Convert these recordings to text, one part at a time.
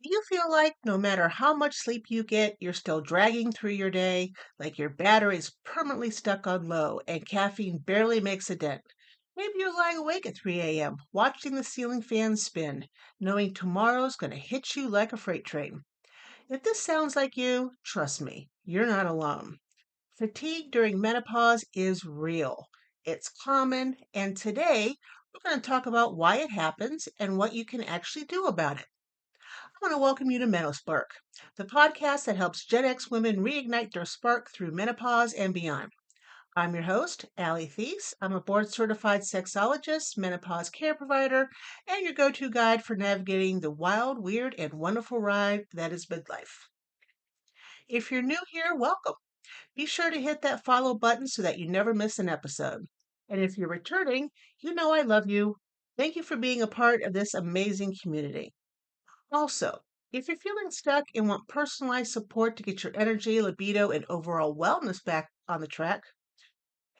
Do you feel like no matter how much sleep you get, you're still dragging through your day, like your battery's permanently stuck on low and caffeine barely makes a dent? Maybe you're lying awake at 3 a.m., watching the ceiling fan spin, knowing tomorrow's going to hit you like a freight train. If this sounds like you, trust me, you're not alone. Fatigue during menopause is real. It's common, and today we're going to talk about why it happens and what you can actually do about it. I want to welcome you to MenoSpark, the podcast that helps Gen X women reignite their spark through menopause and beyond. I'm your host, Allie. I'm a board certified sexologist, menopause care provider, and your go to guide for navigating the wild, weird, and wonderful ride that is midlife. If you're new here, welcome. Be sure to hit that follow button so that you never miss an episode. And if you're returning, you know I love you. Thank you for being a part of this amazing community. Also, if you're feeling stuck and want personalized support to get your energy, libido, and overall wellness back on the track,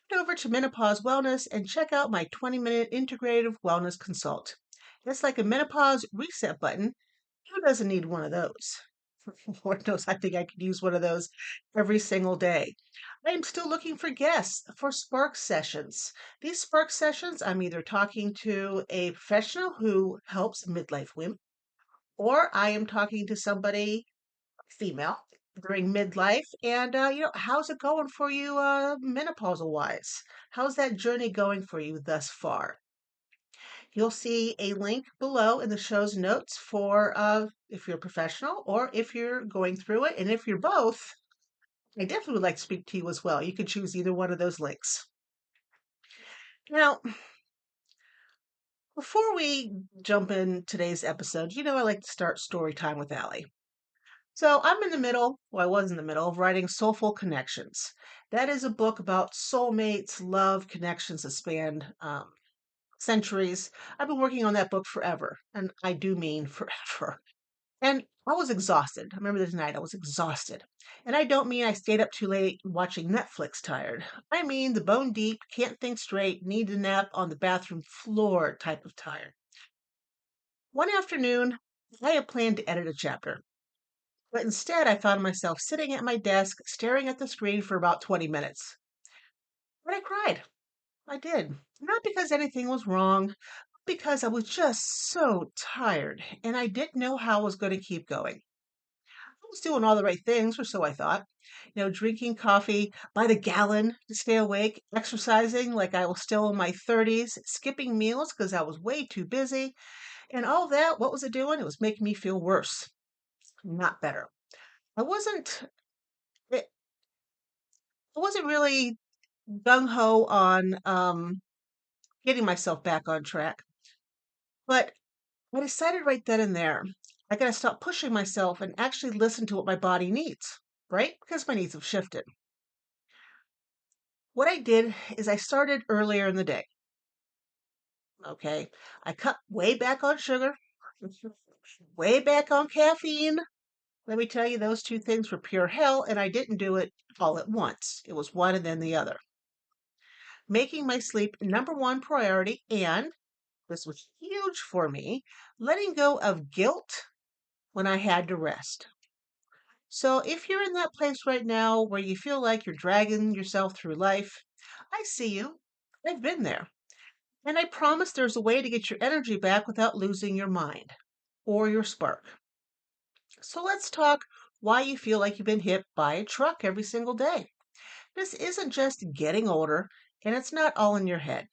head over to Menopause Wellness and check out my 20-minute integrative wellness consult. It's like a menopause reset button. Who doesn't need one of those? Lord knows I think I could use one of those every single day. I am still looking for guests for Spark sessions. These Spark sessions, I'm either talking to a professional who helps midlife women, or I am talking to somebody female during midlife. And, how's it going for you menopausal wise? How's that journey going for you thus far? You'll see a link below in the show's notes for if you're a professional or if you're going through it. And if you're both, I definitely would like to speak to you as well. You can choose either one of those links. Now, before we jump in today's episode, I like to start story time with Allie. So I'm in the middle, well, I was in the middle of writing Soulful Connections. That is a book about soulmates, love, connections that span centuries. I've been working on that book forever, and I do mean forever. And I was exhausted. I remember this night, I was exhausted. And I don't mean I stayed up too late watching Netflix tired. I mean the bone deep, can't think straight, need a nap on the bathroom floor type of tired. One afternoon, I had planned to edit a chapter. But instead, I found myself sitting at my desk, staring at the screen for about 20 minutes. But I cried. I did. Not because anything was wrong, but because I was just so tired and I didn't know how I was going to keep going. I was doing all the right things, or so I thought. Drinking coffee by the gallon to stay awake, exercising like I was still in my 30s, skipping meals because I was way too busy. And all that, what was it doing? It was making me feel worse, not better. I wasn't. I wasn't really gung ho on getting myself back on track, but I decided right then and there I got to stop pushing myself and actually listen to what my body needs, right? Because my needs have shifted. What I did is I started earlier in the day. Okay. I cut way back on sugar, way back on caffeine. Let me tell you, those two things were pure hell, and I didn't do it all at once. It was one and then the other. Making my sleep number one priority and this was huge for me, letting go of guilt when I had to rest. So if you're in that place right now where you feel like you're dragging yourself through life, I see you. I've been there. And I promise there's a way to get your energy back without losing your mind or your spark. So let's talk why you feel like you've been hit by a truck every single day. This isn't just getting older, and it's not all in your head.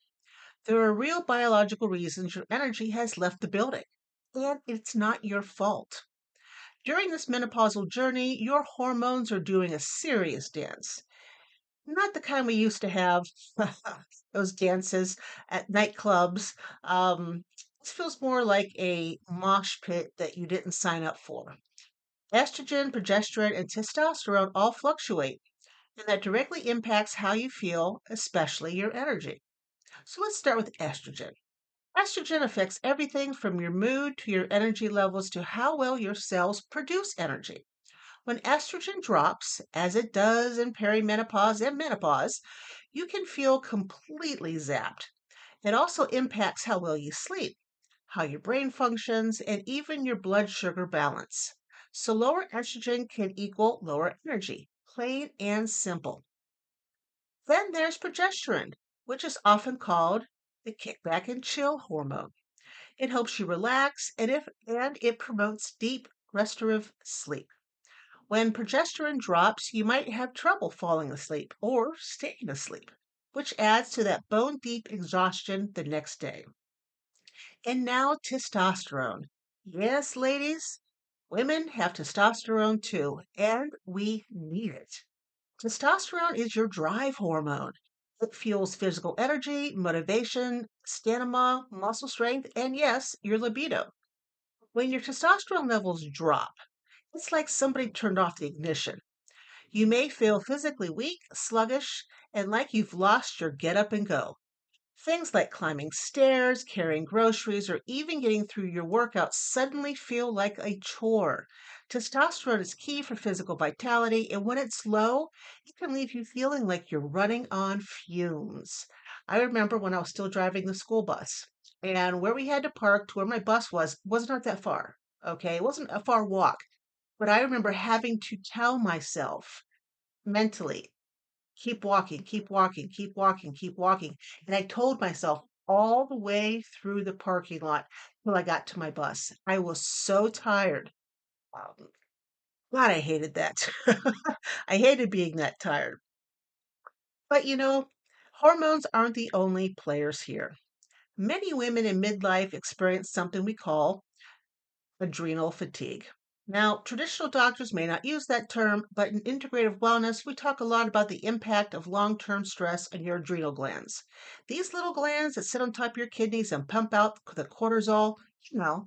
There are real biological reasons your energy has left the building, and it's not your fault. During this menopausal journey, your hormones are doing a serious dance. Not the kind we used to have, those dances at nightclubs. This feels more like a mosh pit that you didn't sign up for. Estrogen, progesterone, and testosterone all fluctuate, and that directly impacts how you feel, especially your energy. So let's start with estrogen. Estrogen affects everything from your mood to your energy levels to how well your cells produce energy. When estrogen drops, as it does in perimenopause and menopause, you can feel completely zapped. It also impacts how well you sleep, how your brain functions, and even your blood sugar balance. So, lower estrogen can equal lower energy, plain and simple. Then there's progesterone, which is often called the kickback and chill hormone. It helps you relax and it promotes deep restorative sleep. When progesterone drops, you might have trouble falling asleep or staying asleep, which adds to that bone deep exhaustion the next day. And now testosterone. Yes, ladies, women have testosterone too, and we need it. Testosterone is your drive hormone. It fuels physical energy, motivation, stamina, muscle strength, and yes, your libido. When your testosterone levels drop, it's like somebody turned off the ignition. You may feel physically weak, sluggish, and like you've lost your get up and go. Things like climbing stairs, carrying groceries, or even getting through your workouts suddenly feel like a chore. Testosterone is key for physical vitality, and when it's low, it can leave you feeling like you're running on fumes. I remember when I was still driving the school bus, and where we had to park to where my bus was not that far. Okay, it wasn't a far walk, but I remember having to tell myself mentally, keep walking, keep walking, keep walking, keep walking. And I told myself all the way through the parking lot till I got to my bus. I was so tired. Um, God, I hated that. I hated being that tired. But hormones aren't the only players here. Many women in midlife experience something we call adrenal fatigue. Now, traditional doctors may not use that term, but in integrative wellness, we talk a lot about the impact of long term stress on your adrenal glands. These little glands that sit on top of your kidneys and pump out the cortisol,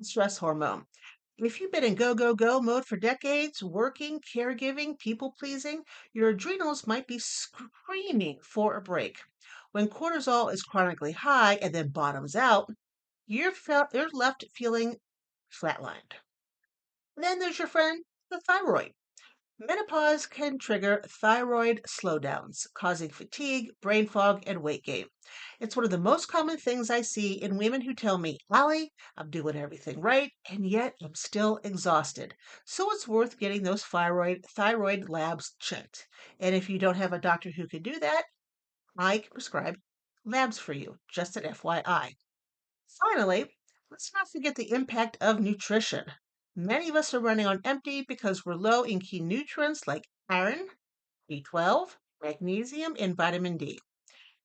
stress hormone. If you've been in go, go, go mode for decades, working, caregiving, people pleasing, your adrenals might be screaming for a break. When cortisol is chronically high and then bottoms out, you're left feeling flatlined. Then there's your friend, the thyroid. Menopause can trigger thyroid slowdowns, causing fatigue, brain fog, and weight gain. It's one of the most common things I see in women who tell me, Allie, I'm doing everything right, and yet I'm still exhausted. So it's worth getting those thyroid labs checked. And if you don't have a doctor who can do that, I can prescribe labs for you, just an FYI. Finally, let's not forget the impact of nutrition. Many of us are running on empty because we're low in key nutrients like iron, B12, magnesium, and vitamin D.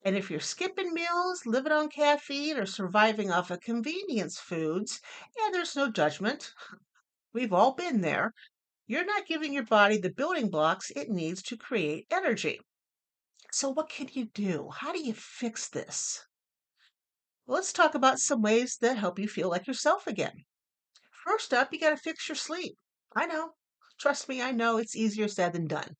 And if you're skipping meals, living on caffeine, or surviving off of convenience foods, and there's no judgment, we've all been there, you're not giving your body the building blocks it needs to create energy. So, what can you do? How do you fix this? Let's talk about some ways that help you feel like yourself again. First up, you got to fix your sleep. I know. Trust me, I know it's easier said than done.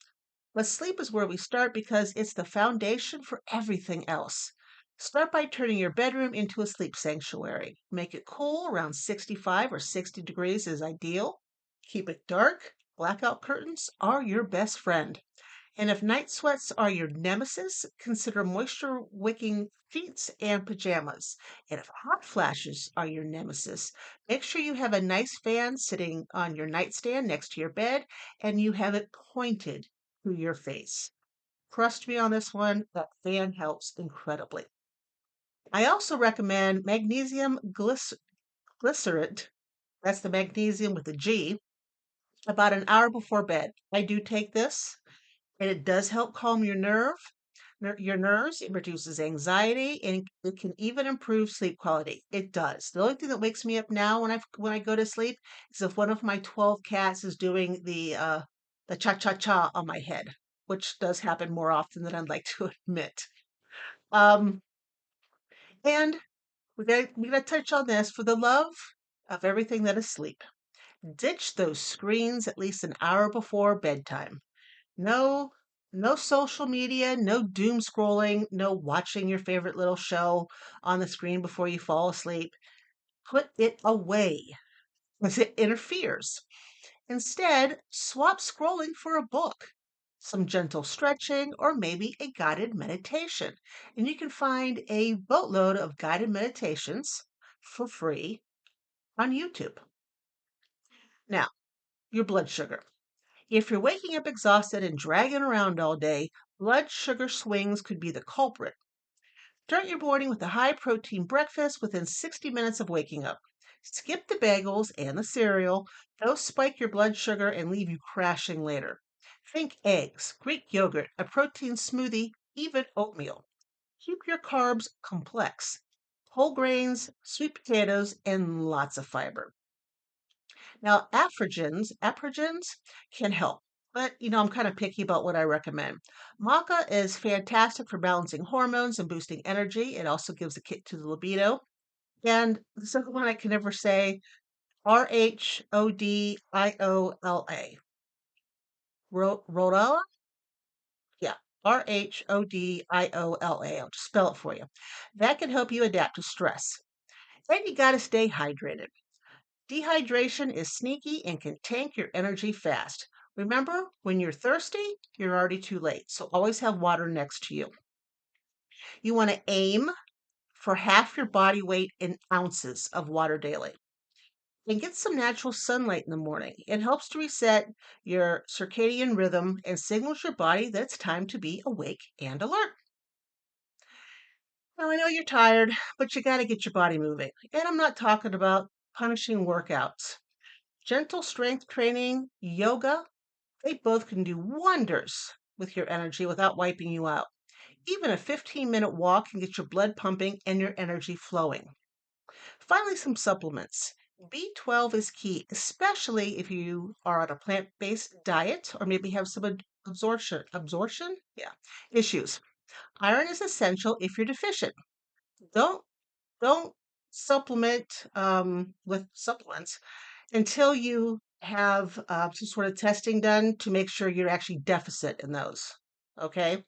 But sleep is where we start because it's the foundation for everything else. Start by turning your bedroom into a sleep sanctuary. Make it cool, around 65 or 60 degrees is ideal. Keep it dark. Blackout curtains are your best friend. And if night sweats are your nemesis, consider moisture wicking sheets and pajamas. And if hot flashes are your nemesis, make sure you have a nice fan sitting on your nightstand next to your bed and you have it pointed to your face. Trust me on this one, that fan helps incredibly. I also recommend magnesium glycerate. That's the magnesium with a G, about an hour before bed. I do take this and it does help calm your nerves. It reduces anxiety, and it can even improve sleep quality. It does. The only thing that wakes me up now when I go to sleep is if one of my 12 cats is doing the cha cha cha on my head, which does happen more often than I'd like to admit. Um, and we gotta touch on this for the love of everything that is sleep. Ditch those screens at least an hour before bedtime. No, no social media, no doom scrolling, no watching your favorite little show on the screen before you fall asleep. Put it away because it interferes. Instead, swap scrolling for a book, some gentle stretching, or maybe a guided meditation. And you can find a boatload of guided meditations for free on YouTube. Now, your blood sugar. If you're waking up exhausted and dragging around all day, blood sugar swings could be the culprit. Start your morning with a high protein breakfast within 60 minutes of waking up. Skip the bagels and the cereal. Those spike your blood sugar and leave you crashing later. Think eggs, Greek yogurt, a protein smoothie, even oatmeal. Keep your carbs complex. Whole grains, sweet potatoes, and lots of fiber. Now, aprogens can help, but I'm kind of picky about what I recommend. Maca is fantastic for balancing hormones and boosting energy. It also gives a kick to the libido. And the second one I can never say, Rhodiola. Rhodiola? Yeah, Rhodiola. I'll just spell it for you. That can help you adapt to stress. And you got to stay hydrated. Dehydration is sneaky and can tank your energy fast. Remember, when you're thirsty, you're already too late. So always have water next to you. You want to aim for half your body weight in ounces of water daily. And get some natural sunlight in the morning. It helps to reset your circadian rhythm and signals your body that it's time to be awake and alert. Now, I know you're tired, but you got to get your body moving. And I'm not talking about punishing workouts. Gentle strength training, yoga, they both can do wonders with your energy without wiping you out. Even a 15-minute walk can get your blood pumping and your energy flowing. Finally, some supplements. B12 is key, especially if you are on a plant-based diet or maybe have some absorption, yeah, issues. Iron is essential if you're deficient. Don't don't supplement with supplements until you have some sort of testing done to make sure you're actually deficit in those. Okay.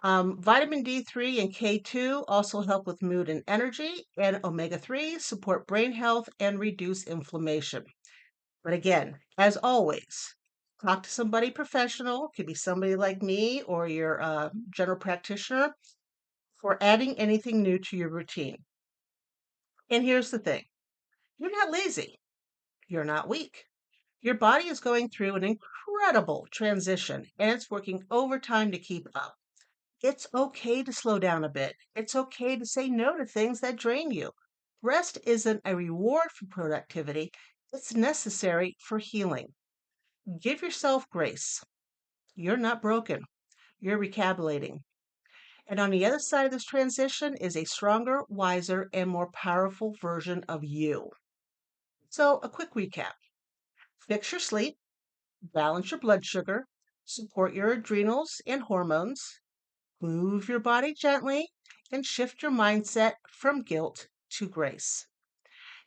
Vitamin D3 and K2 also help with mood and energy, and omega 3 support brain health and reduce inflammation. But again, as always, talk to somebody professional, could be somebody like me or your general practitioner, for adding anything new to your routine. And here's the thing, you're not lazy, you're not weak. Your body is going through an incredible transition and it's working overtime to keep up. It's okay to slow down a bit. It's okay to say no to things that drain you. Rest isn't a reward for productivity, it's necessary for healing. Give yourself grace. You're not broken, you're recalibrating. And on the other side of this transition is a stronger, wiser, and more powerful version of you. So, a quick recap: fix your sleep, balance your blood sugar, support your adrenals and hormones, move your body gently, and shift your mindset from guilt to grace.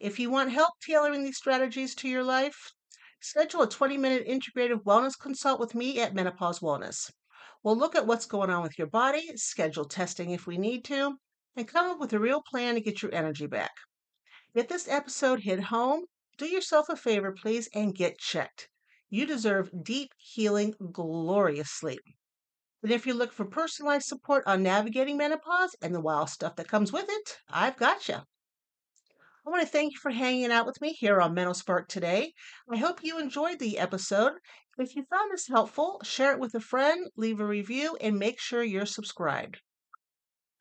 If you want help tailoring these strategies to your life, schedule a 20-minute integrative wellness consult with me at Menopause Wellness. We'll look at what's going on with your body, schedule testing if we need to, and come up with a real plan to get your energy back. If this episode hit home, do yourself a favor, please, and get checked. You deserve deep, healing, glorious sleep. And if you look for personalized support on navigating menopause and the wild stuff that comes with it, I've got you. I want to thank you for hanging out with me here on MenoSpark today. I hope you enjoyed the episode. If you found this helpful, share it with a friend, leave a review, and make sure you're subscribed.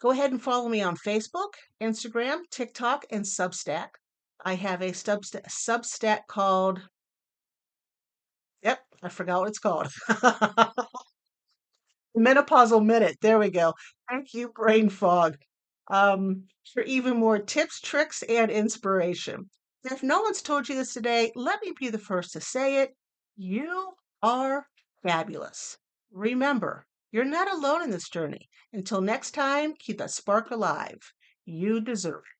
Go ahead and follow me on Facebook, Instagram, TikTok, and Substack. I have a Substack called, yep, I forgot what it's called. Menopausal Minute. There we go. Thank you, brain fog. For even more tips, tricks, and inspiration. And if no one's told you this today, let me be the first to say it. You are fabulous. Remember, you're not alone in this journey. Until next time, keep that spark alive. You deserve it.